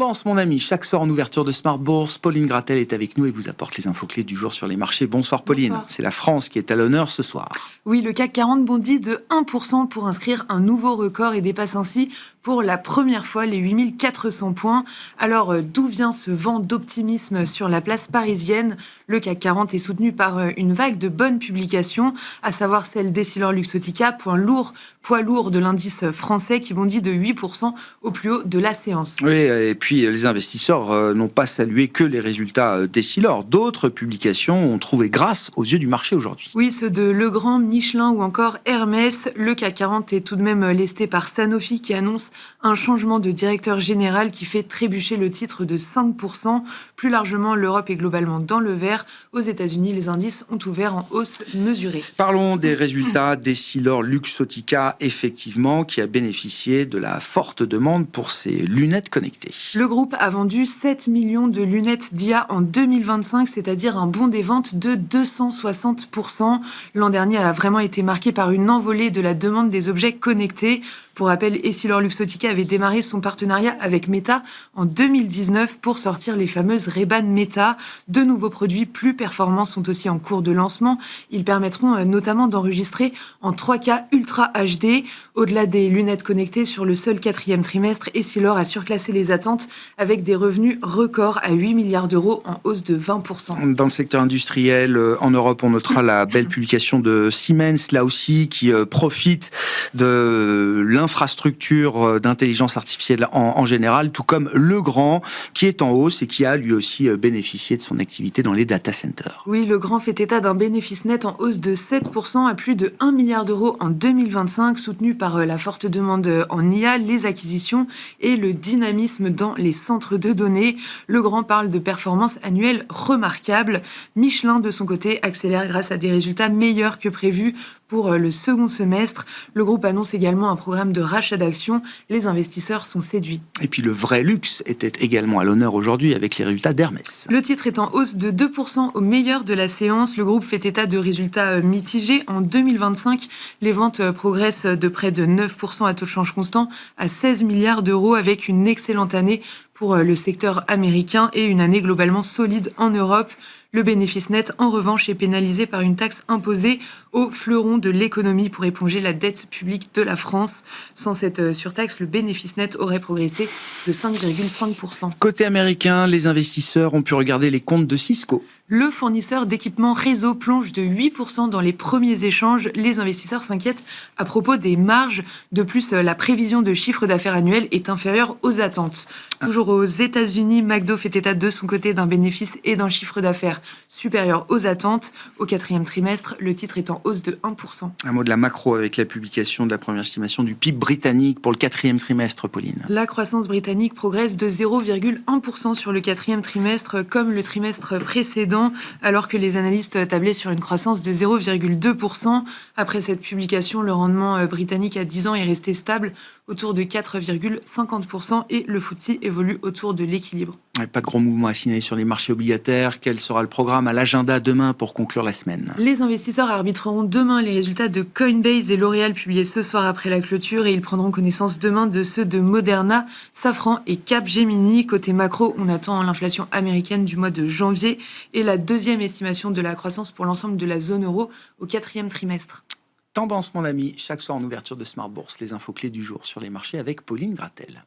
Tendance, mon ami, chaque soir en ouverture de Smart Bourse, Pauline Gratel est avec nous et vous apporte les infos clés du jour sur les marchés. Bonsoir Pauline, Bonsoir. C'est la France qui est à l'honneur ce soir. Oui, le CAC 40 bondit de 1% pour inscrire un nouveau record et dépasse ainsi pour la première fois les 8400 points. Alors, d'où vient ce vent d'optimisme sur la place parisienne ? Le CAC 40 est soutenu par une vague de bonnes publications, à savoir celle d'Essilor-Luxottica, poids lourd de l'indice français qui bondit de 8% au plus haut de la séance. Oui, et puis les investisseurs n'ont pas salué que les résultats d'Essilor. D'autres publications ont trouvé grâce aux yeux du marché aujourd'hui. Oui, ceux de Legrand, Michelin ou encore Hermès. Le CAC 40 est tout de même lesté par Sanofi qui annonce un changement de directeur général qui fait trébucher le titre de 5%. Plus largement, l'Europe est globalement dans le vert. Aux États-Unis, les indices ont ouvert en hausse mesurée. Parlons des résultats d'Essilor-Luxottica, effectivement, qui a bénéficié de la forte demande pour ses lunettes connectées. Le groupe a vendu 7 millions de lunettes d'IA en 2025, c'est-à-dire un bond des ventes de 260%. L'an dernier a vraiment été marqué par une envolée de la demande des objets connectés. Pour rappel, Essilor-Luxottica avait démarré son partenariat avec Meta en 2019 pour sortir les fameuses Ray-Ban Meta. De nouveaux produits plus performants sont aussi en cours de lancement. Ils permettront notamment d'enregistrer en 3K Ultra HD. Au-delà des lunettes connectées, sur le seul 4e trimestre, Essilor a surclassé les attentes avec des revenus records à 8 milliards d'euros en hausse de 20%. Dans le secteur industriel, en Europe, on notera la belle publication de Siemens, là aussi, qui profite de l'infrastructure d'intelligence artificielle en général, tout comme Legrand, qui est en hausse et qui a lui aussi bénéficié de son activité dans les data centers. Oui, Legrand fait état d'un bénéfice net en hausse de 7% à plus de 1 milliard d'euros en 2025, soutenu par la forte demande en IA, les acquisitions et le dynamisme dans les centres de données. Legrand parle de performances annuelles remarquables. Michelin, de son côté, accélère grâce à des résultats meilleurs que prévus pour le second semestre. Le groupe annonce également un programme de rachat d'actions. Les investisseurs sont séduits. Et puis le vrai luxe était également à l'honneur aujourd'hui avec les résultats d'Hermès. Le titre est en hausse de 2% au meilleur de la séance. Le groupe fait état de résultats mitigés. En 2025, les ventes progressent de près de 9% à taux de change constant à 16 milliards d'euros avec une excellente année pour le secteur américain et une année globalement solide en Europe. Le bénéfice net, en revanche, est pénalisé par une taxe imposée aux fleurons de l'économie pour éponger la dette publique de la France. Sans cette surtaxe, le bénéfice net aurait progressé de 5,5%. Côté américain, les investisseurs ont pu regarder les comptes de Cisco. Le fournisseur d'équipements réseau plonge de 8% dans les premiers échanges. Les investisseurs s'inquiètent à propos des marges. De plus, la prévision de chiffre d'affaires annuel est inférieure aux attentes. Toujours aux États-Unis, McDo fait état de son côté d'un bénéfice et d'un chiffre d'affaires supérieur aux attentes. Au 4e trimestre, le titre est en hausse de 1%. Un mot de la macro avec la publication de la première estimation du PIB britannique pour le 4e trimestre, Pauline. La croissance britannique progresse de 0,1% sur le 4e trimestre, comme le trimestre précédent, alors que les analystes tablaient sur une croissance de 0,2%. Après cette publication, le rendement britannique à 10 ans est resté stable autour de 4,50% et le FTSE évolue autour de l'équilibre. Pas de gros mouvements à signaler sur les marchés obligataires. Quel sera le programme à l'agenda demain pour conclure la semaine ? Les investisseurs arbitreront demain les résultats de Coinbase et L'Oréal publiés ce soir après la clôture et ils prendront connaissance demain de ceux de Moderna, Safran et Capgemini. Côté macro, on attend l'inflation américaine du mois de janvier et la deuxième estimation de la croissance pour l'ensemble de la zone euro au 4e trimestre. Tendance, mon ami, chaque soir en ouverture de Smart Bourse, les infos clés du jour sur les marchés avec Pauline Gratel.